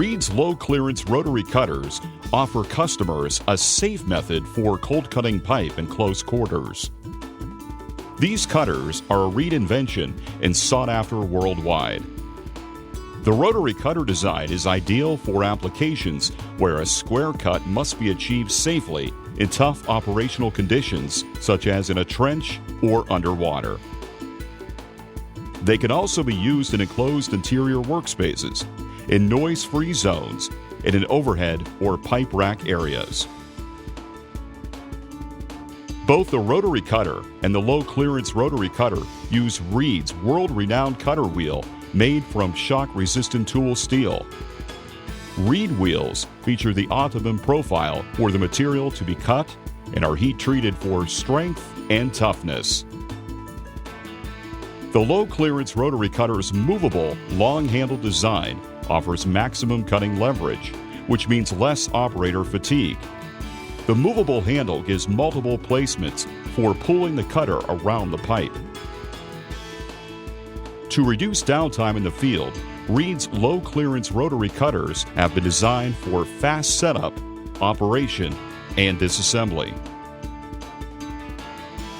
Reed's low-clearance rotary cutters offer customers a safe method for cold-cutting pipe in close quarters. These cutters are a Reed invention and sought after worldwide. The rotary cutter design is ideal for applications where a square cut must be achieved safely in tough operational conditions, such as in a trench or underwater. They can also be used in enclosed interior workspaces, in noise-free zones, and in overhead or pipe rack areas. Both the rotary cutter and the low-clearance rotary cutter use Reed's world-renowned cutter wheel made from shock-resistant tool steel. Reed wheels feature the optimum profile for the material to be cut and are heat-treated for strength and toughness. The low-clearance rotary cutter's movable, long-handled design offers maximum cutting leverage, which means less operator fatigue. The movable handle gives multiple placements for pulling the cutter around the pipe. To reduce downtime in the field, Reed's low-clearance rotary cutters have been designed for fast setup, operation, and disassembly.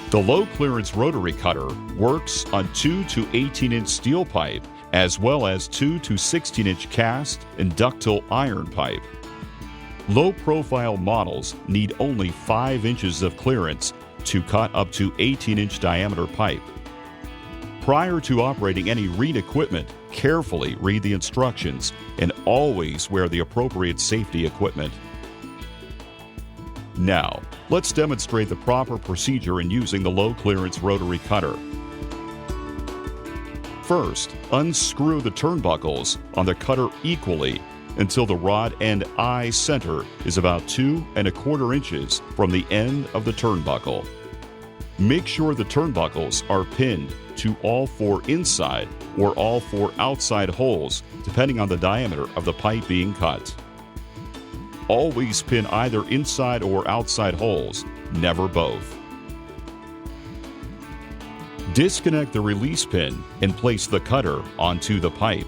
The low-clearance rotary cutter works on 2 to 18-inch steel pipe as well as 2 to 16-inch cast and ductile iron pipe. Low-profile models need only 5 inches of clearance to cut up to 18-inch diameter pipe. Prior to operating any Reed equipment, carefully read the instructions and always wear the appropriate safety equipment. Now, let's demonstrate the proper procedure in using the low-clearance rotary cutter. First, unscrew the turnbuckles on the cutter equally until the rod end eye center is about 2 1/4 inches from the end of the turnbuckle. Make sure the turnbuckles are pinned to all 4 inside or all 4 outside holes, depending on the diameter of the pipe being cut. Always pin either inside or outside holes, never both. Disconnect the release pin and place the cutter onto the pipe.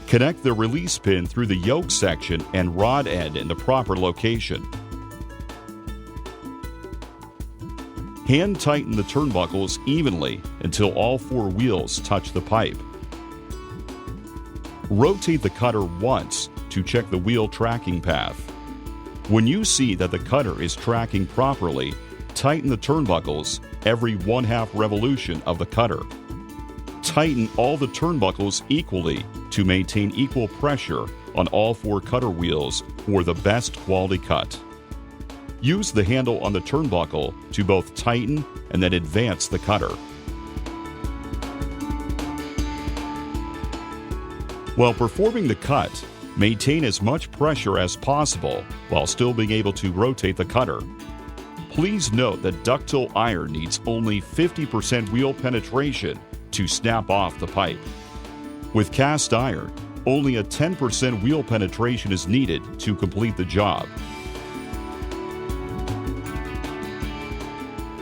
Connect the release pin through the yoke section and rod end in the proper location. Hand tighten the turnbuckles evenly until all 4 wheels touch the pipe. Rotate the cutter once to check the wheel tracking path. When you see that the cutter is tracking properly, tighten the turnbuckles every 1/2 revolution of the cutter. Tighten all the turnbuckles equally to maintain equal pressure on all 4 cutter wheels for the best quality cut. Use the handle on the turnbuckle to both tighten and then advance the cutter. While performing the cut, maintain as much pressure as possible while still being able to rotate the cutter. Please note that ductile iron needs only 50% wheel penetration to snap off the pipe. With cast iron, only a 10% wheel penetration is needed to complete the job.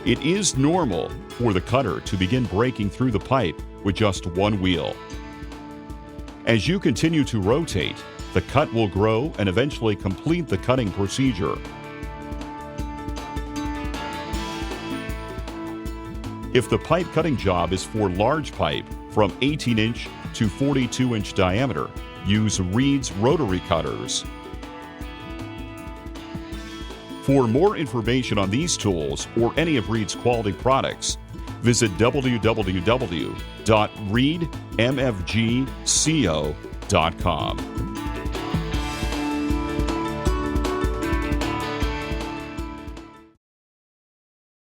It is normal for the cutter to begin breaking through the pipe with just 1 wheel. As you continue to rotate, the cut will grow and eventually complete the cutting procedure. If the pipe cutting job is for large pipe from 18-inch to 42-inch diameter, use Reed's rotary cutters. For more information on these tools or any of Reed's quality products, visit www.reedmfgco.com.